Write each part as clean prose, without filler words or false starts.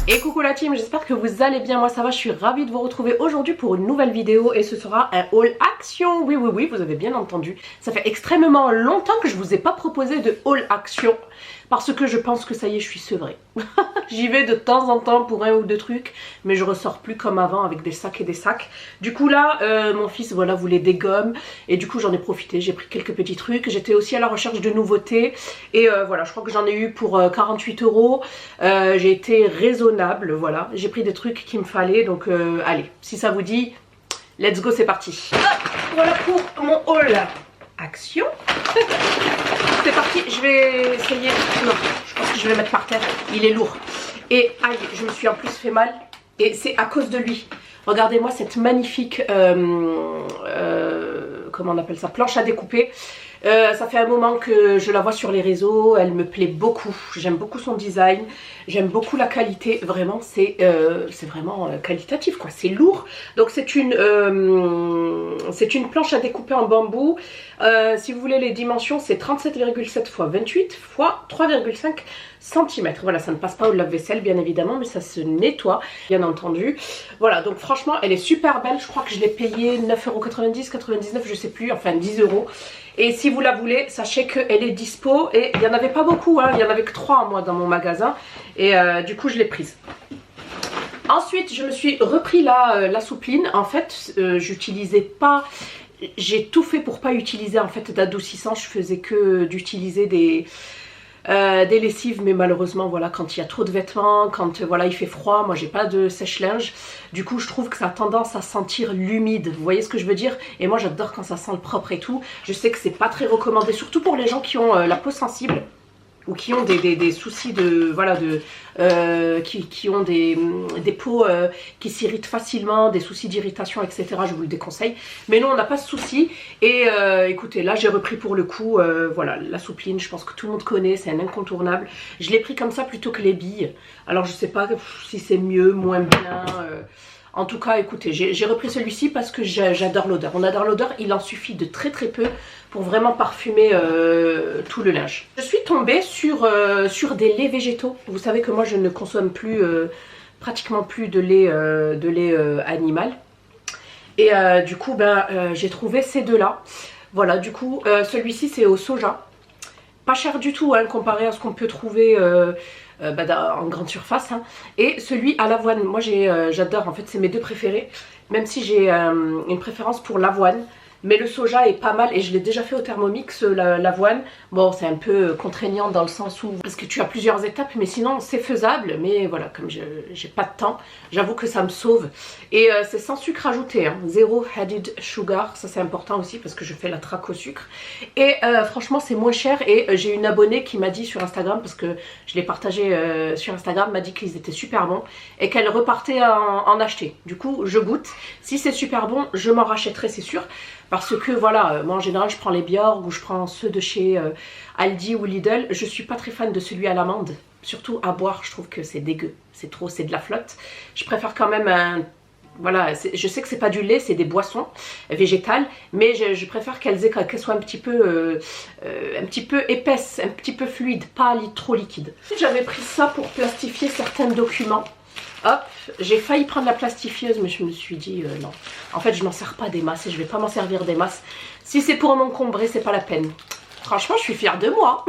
Et coucou la team, j'espère que vous allez bien, moi ça va, je suis ravie de vous retrouver aujourd'hui pour une nouvelle vidéo et ce sera un haul action. Oui, vous avez bien entendu, ça fait extrêmement longtemps que je vous ai pas proposé de haul action parce que je pense que ça y est, je suis sevrée. J'y vais de temps en temps pour un ou deux trucs, mais je ressors plus comme avant avec des sacs et des sacs. Du coup là, mon fils voilà voulait des gommes et du coup j'en ai profité, j'ai pris quelques petits trucs. J'étais aussi à la recherche de nouveautés et voilà, je crois que j'en ai eu pour 48 €. J'ai été raisonnable, voilà, j'ai pris des trucs qu'il me fallait, donc allez, si ça vous dit, let's go, c'est parti. Hop, voilà pour mon haul action. C'est parti, je vais essayer, non, je pense que je vais le mettre par terre, il est lourd. Et aïe, je me suis en plus fait mal et c'est à cause de lui. Regardez-moi cette magnifique, comment on appelle ça, planche à découper. Ça fait un moment que je la vois sur les réseaux, elle me plaît beaucoup, j'aime beaucoup son design, j'aime beaucoup la qualité, vraiment c'est vraiment qualitatif quoi, c'est lourd. Donc c'est une planche à découper en bambou, si vous voulez les dimensions c'est 37,7 x 28 x 3,5 cm. Voilà, ça ne passe pas au lave-vaisselle bien évidemment, mais ça se nettoie bien entendu. Voilà, donc franchement elle est super belle, je crois que je l'ai payée 9,90 €, 99 je sais plus, enfin 10 €. Et si vous la voulez, sachez qu'elle est dispo et il n'y en avait pas beaucoup, hein, il n'y en avait que 3 moi dans mon magasin et du coup je l'ai prise. Ensuite je me suis repris la soupline, en fait j'utilisais pas, j'ai tout fait pour pas utiliser en fait d'adoucissant, je faisais que d'utiliser des lessives, mais malheureusement voilà, quand il y a trop de vêtements, quand voilà il fait froid, moi j'ai pas de sèche-linge, du coup je trouve que ça a tendance à sentir l'humide, vous voyez ce que je veux dire, et moi j'adore quand ça sent le propre et tout. Je sais que c'est pas très recommandé, surtout pour les gens qui ont la peau sensible ou qui ont des soucis de voilà qui ont des peaux qui s'irritent facilement, des soucis d'irritation etc, je vous le déconseille, mais nous on n'a pas ce souci. Et écoutez, là j'ai repris pour le coup voilà la soupline, je pense que tout le monde connaît, c'est un incontournable. Je l'ai pris comme ça plutôt que les billes, alors je sais pas si c'est mieux, moins bien, en tout cas écoutez, j'ai repris celui-ci parce que j'adore l'odeur, on adore l'odeur, il en suffit de très peu pour vraiment parfumer tout le linge. Je suis tombée sur des laits végétaux. Vous savez que moi je ne consomme plus, pratiquement plus de lait, animal. Et du coup j'ai trouvé ces deux-là. Voilà, du coup celui-ci c'est au soja. Pas cher du tout hein, comparé à ce qu'on peut trouver en grande surface. Hein. Et celui à l'avoine, moi j'adore, en fait c'est mes deux préférés. Même si j'ai une préférence pour l'avoine. Mais le soja est pas mal et je l'ai déjà fait au Thermomix, l'avoine. Bon, c'est un peu contraignant dans le sens où, parce que tu as plusieurs étapes, mais sinon c'est faisable. Mais voilà, comme j'ai pas de temps, j'avoue que ça me sauve. Et c'est sans sucre ajouté, hein, zéro added sugar, ça c'est important aussi parce que je fais la traque au sucre. Et franchement c'est moins cher et j'ai une abonnée qui m'a dit sur Instagram, parce que je l'ai partagé sur Instagram, m'a dit qu'ils étaient super bons et qu'elle repartait en acheter. Du coup je goûte, si c'est super bon, je m'en rachèterai c'est sûr. Parce que voilà, moi en général je prends les Bjorg ou je prends ceux de chez Aldi ou Lidl. Je suis pas très fan de celui à l'amande. Surtout à boire, je trouve que c'est dégueu. C'est trop, c'est de la flotte. Je préfère quand même un... Voilà, je sais que c'est pas du lait, c'est des boissons végétales. Mais je préfère qu'elles soient un petit peu épaisses, un petit peu fluides, pas trop liquides. J'avais pris ça pour plastifier certains documents. Hop, j'ai failli prendre la plastifieuse mais je me suis dit non. En fait je m'en sers pas des masses et je vais pas m'en servir des masses. Si c'est pour m'encombrer c'est pas la peine. Franchement je suis fière de moi.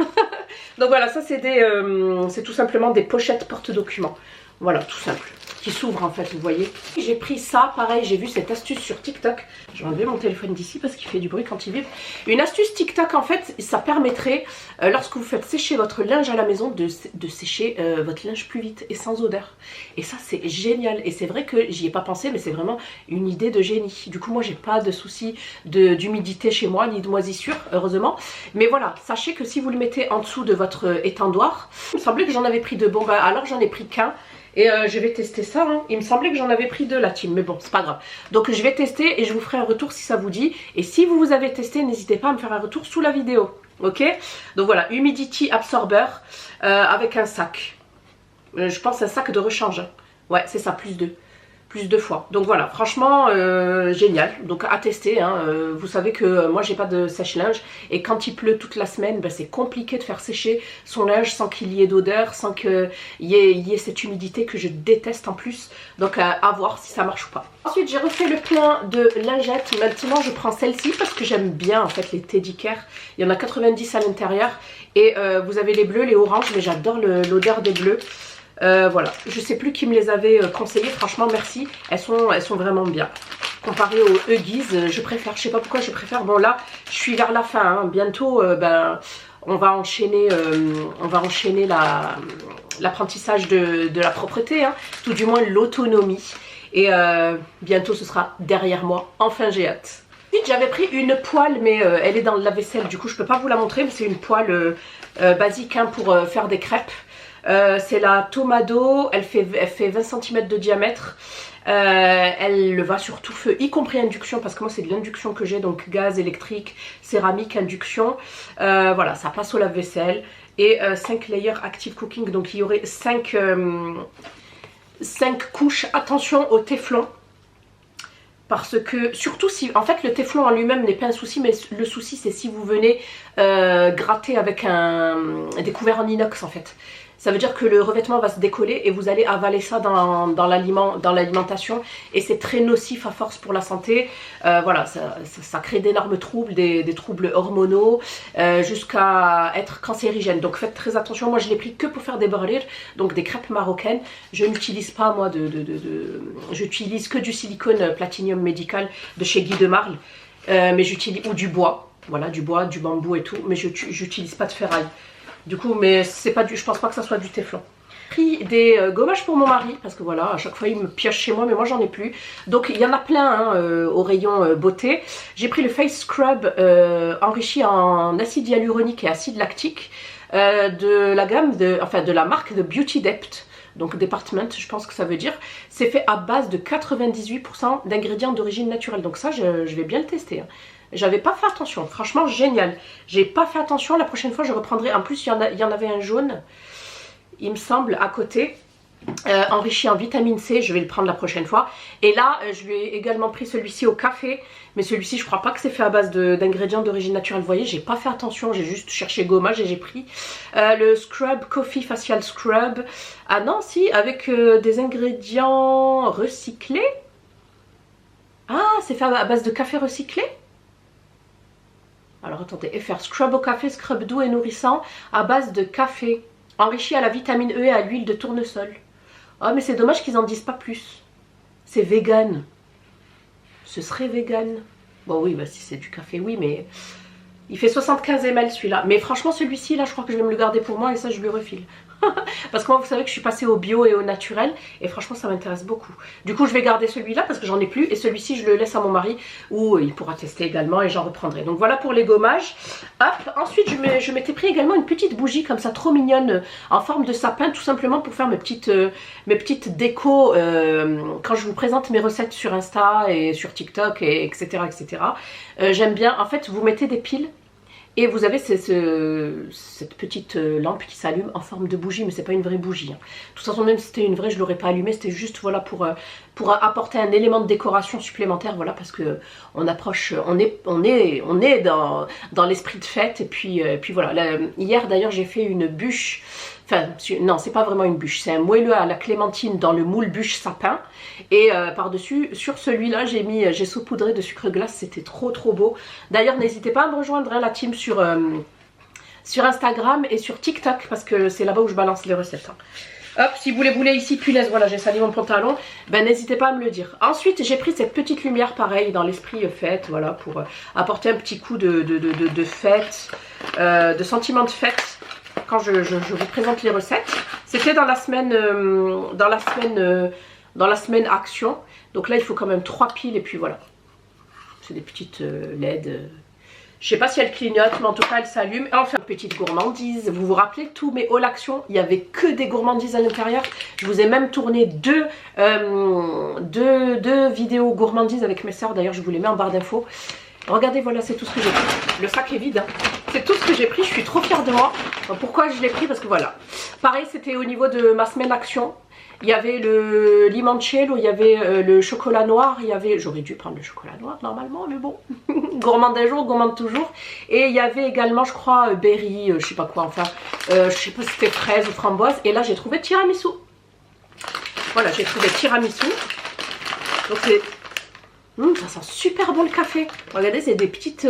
Donc voilà, ça c'est tout simplement des pochettes porte-documents. Voilà, tout simple. Qui s'ouvre en fait, vous voyez. J'ai pris ça, pareil, j'ai vu cette astuce sur TikTok. Je vais enlever mon téléphone d'ici parce qu'il fait du bruit quand il vibre. Une astuce TikTok en fait, ça permettrait, lorsque vous faites sécher votre linge à la maison, de sécher votre linge plus vite et sans odeur. Et ça c'est génial. Et c'est vrai que j'y ai pas pensé, mais c'est vraiment une idée de génie. Du coup moi j'ai pas de souci d'humidité chez moi, ni de moisissure, heureusement. Mais voilà, sachez que si vous le mettez en dessous de votre étendoir, il me semblait que j'en avais pris deux. Bon bah alors j'en ai pris qu'un. Et je vais tester ça, hein. Il me semblait que j'en avais pris deux la team, mais bon c'est pas grave. Donc je vais tester et je vous ferai un retour si ça vous dit. Et si vous avez testé, n'hésitez pas à me faire un retour sous la vidéo. Ok, donc voilà, Humidity Absorber avec un sac. Je pense un sac de rechange. Ouais c'est ça, plus 2. plus de fois. Donc voilà, franchement génial, donc à tester, hein. Vous savez que moi j'ai pas de sèche-linge et quand il pleut toute la semaine, ben, c'est compliqué de faire sécher son linge sans qu'il y ait d'odeur, sans qu'il y ait cette humidité que je déteste en plus. Donc à voir si ça marche ou pas. Ensuite j'ai refait le plein de lingettes. Maintenant je prends celle-ci parce que j'aime bien en fait les Teddy Care. Il y en a 90 à l'intérieur et vous avez les bleus, les oranges, mais j'adore l'odeur des bleus. Voilà, je sais plus qui me les avait conseillées, franchement merci, elles sont vraiment bien. Comparé aux Huggies, je préfère, je sais pas pourquoi je préfère. Bon là, je suis vers la fin, hein. Bientôt ben, on va enchaîner l'apprentissage de la propreté, hein. Tout du moins l'autonomie. Et bientôt ce sera derrière moi, enfin j'ai hâte. Ensuite j'avais pris une poêle, mais elle est dans le lave-vaisselle, du coup je peux pas vous la montrer, mais c'est une poêle basique, hein, pour faire des crêpes. C'est la Tomado, elle fait 20 cm de diamètre. Elle va sur tout feu, y compris induction, parce que moi c'est de l'induction que j'ai, donc gaz, électrique, céramique, induction. Voilà, ça passe au lave-vaisselle. Et 5 layers active cooking, donc il y aurait 5 couches. Attention au téflon. Parce que, surtout si, en fait le téflon en lui-même n'est pas un souci, mais le souci c'est si vous venez gratter avec des couverts en inox en fait. Ça veut dire que le revêtement va se décoller et vous allez avaler ça dans l'alimentation et c'est très nocif à force pour la santé. Voilà, ça crée d'énormes troubles, des troubles hormonaux jusqu'à être cancérigène. Donc faites très attention. Moi je l'ai pris que pour faire des burlers, donc des crêpes marocaines. Je n'utilise pas moi j'utilise que du silicone platinium médical de chez Guy de Marle, mais j'utilise, ou du bois, voilà, du bois, du bambou et tout, mais j'utilise pas de ferraille. Du coup, mais c'est pas je pense pas que ça soit du téflon. J'ai pris des gommages pour mon mari, parce que voilà, à chaque fois il me pioche chez moi, mais moi j'en ai plus. Donc il y en a plein, hein, au rayon beauté. J'ai pris le Face Scrub enrichi en acide hyaluronique et acide lactique de la gamme, de la marque de Beauty Depth. Donc Department, je pense que ça veut dire. C'est fait à base de 98% d'ingrédients d'origine naturelle. Donc ça, je vais bien le tester, hein. J'avais pas fait attention, franchement génial. J'ai pas fait attention, la prochaine fois je reprendrai. En plus il y en avait un jaune, il me semble, à côté, enrichi en vitamine C. Je vais le prendre la prochaine fois. Et là je lui ai également pris celui-ci au café, mais celui-ci je crois pas que c'est fait à base d'ingrédients d'origine naturelle. Vous voyez, j'ai pas fait attention, j'ai juste cherché gommage et j'ai pris le Scrub Coffee Facial Scrub. Ah non, si, avec des ingrédients recyclés. Ah, c'est fait à base de café recyclé. Alors attendez, FR Scrub au café, scrub doux et nourrissant à base de café, enrichi à la vitamine E et à l'huile de tournesol. Oh mais c'est dommage qu'ils en disent pas plus. C'est vegan. Ce serait vegan. Bon oui, bah si c'est du café, oui, mais il fait 75 ml celui-là. Mais franchement celui-ci, là je crois que je vais me le garder pour moi et ça je lui refile. Parce que moi vous savez que je suis passée au bio et au naturel et franchement ça m'intéresse beaucoup. Du coup je vais garder celui-là parce que j'en ai plus et celui-ci je le laisse à mon mari où il pourra tester également et j'en reprendrai. Donc voilà pour les gommages. Hop, ensuite je m'étais pris également une petite bougie comme ça trop mignonne en forme de sapin, tout simplement pour faire mes petites décos quand je vous présente mes recettes sur Insta et sur TikTok et etc. J'aime bien, en fait vous mettez des piles. Et vous avez cette petite lampe qui s'allume en forme de bougie, mais c'est pas une vraie bougie, hein. De toute façon, même si c'était une vraie, je l'aurais pas allumée. C'était juste voilà pour apporter un élément de décoration supplémentaire, voilà, parce que on approche, on est dans l'esprit de fête. Et puis voilà. Là, hier d'ailleurs, j'ai fait une bûche. Enfin, non, c'est pas vraiment une bûche, c'est un moelleux à la clémentine dans le moule bûche sapin. Et par-dessus, sur celui-là, j'ai saupoudré de sucre glace, c'était trop beau. D'ailleurs, n'hésitez pas à me rejoindre, hein, la team sur Instagram et sur TikTok, parce que c'est là-bas où je balance les recettes, hein. Hop, si vous les voulez ici, punaise, voilà, j'ai sali mon pantalon, ben n'hésitez pas à me le dire. Ensuite, j'ai pris cette petite lumière, pareil, dans l'esprit fête, voilà, pour apporter un petit coup de fête, de sentiment de fête. Quand je vous présente les recettes, c'était dans la semaine action. Donc là il faut quand même 3 piles et puis voilà. C'est des petites LED. Je sais pas si elles clignotent, mais en tout cas elles s'allument. Et enfin, petite gourmandise. Vous vous rappelez tous mes hauls action, il y avait que des gourmandises à l'intérieur. Je vous ai même tourné deux vidéos gourmandises avec mes soeurs. D'ailleurs je vous les mets en barre d'infos. Regardez, voilà, c'est tout ce que j'ai pris. Le sac est vide, hein. C'est tout ce que j'ai pris, je suis trop fière de moi. Pourquoi je l'ai pris? Parce que voilà. Pareil, c'était au niveau de ma semaine action. Il y avait le limoncello, il y avait le chocolat noir, il y avait... J'aurais dû prendre le chocolat noir normalement, mais bon. Gourmand d'un jour, gourmand toujours. Et il y avait également, je crois, berry, je sais pas quoi, enfin, je sais pas si c'était fraise ou framboise. Et là, j'ai trouvé tiramisu. Voilà, j'ai trouvé tiramisu. Donc c'est... ça sent super bon le café. Regardez, c'est des petites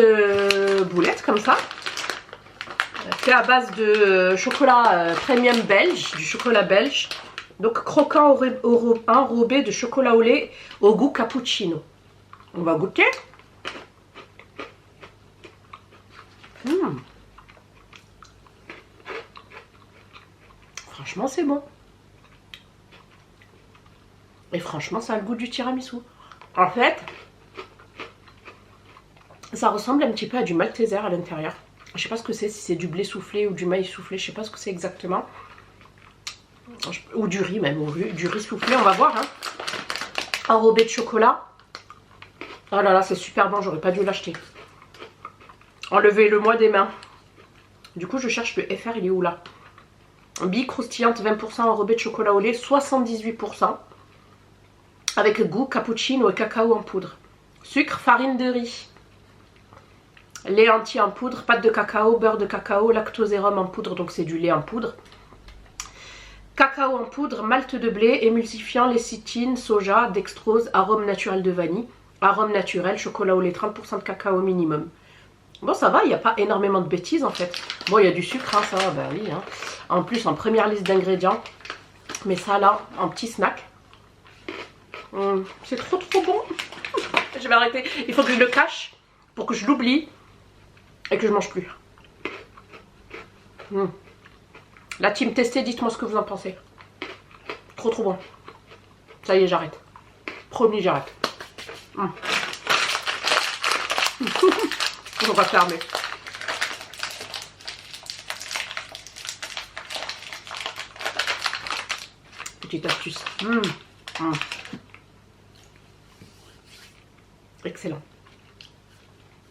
boulettes comme ça. Fait à base de chocolat premium belge, du chocolat belge. Donc croquant enrobé de chocolat au lait au goût cappuccino. On va goûter. Franchement, c'est bon. Et franchement, ça a le goût du tiramisu. En fait, ça ressemble un petit peu à du malteser à l'intérieur. Je sais pas ce que c'est, si c'est du blé soufflé ou du maïs soufflé, je sais pas ce que c'est exactement. Ou du riz même, ou du riz soufflé, on va voir. Hein. Enrobé de chocolat. Oh là là, c'est super bon, j'aurais pas dû l'acheter. Enlevez-le moi des mains. Du coup, je cherche le FR, il est où là? Bille croustillante, 20% enrobé de chocolat au lait, 78%. Avec goût cappuccino et cacao en poudre. Sucre, farine de riz. Lait entier en poudre, pâte de cacao, beurre de cacao, lactosérum en poudre, donc c'est du lait en poudre. Cacao en poudre, malt de blé, émulsifiant, lécithine, soja, dextrose, arôme naturel de vanille, arôme naturel, chocolat au lait, 30% de cacao minimum. Bon, ça va, il n'y a pas énormément de bêtises en fait. Bon, il y a du sucre, hein, ça va, bah oui. Hein. En plus, en première liste d'ingrédients. Mais ça là, en petit snack. C'est trop bon. Je vais arrêter. Il faut que je le cache pour que je l'oublie et que je mange plus. La team testée, dites-moi ce que vous en pensez. Trop bon. Ça y est, j'arrête. Promis, j'arrête. On va fermer. Petite astuce. Excellent.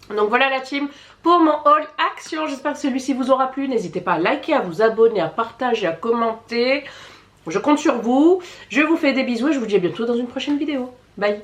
Donc voilà la team pour mon haul action. J'espère que celui-ci vous aura plu. N'hésitez pas à liker, à vous abonner, à partager, à commenter. Je compte sur vous. Je vous fais des bisous et je vous dis à bientôt dans une prochaine vidéo. Bye.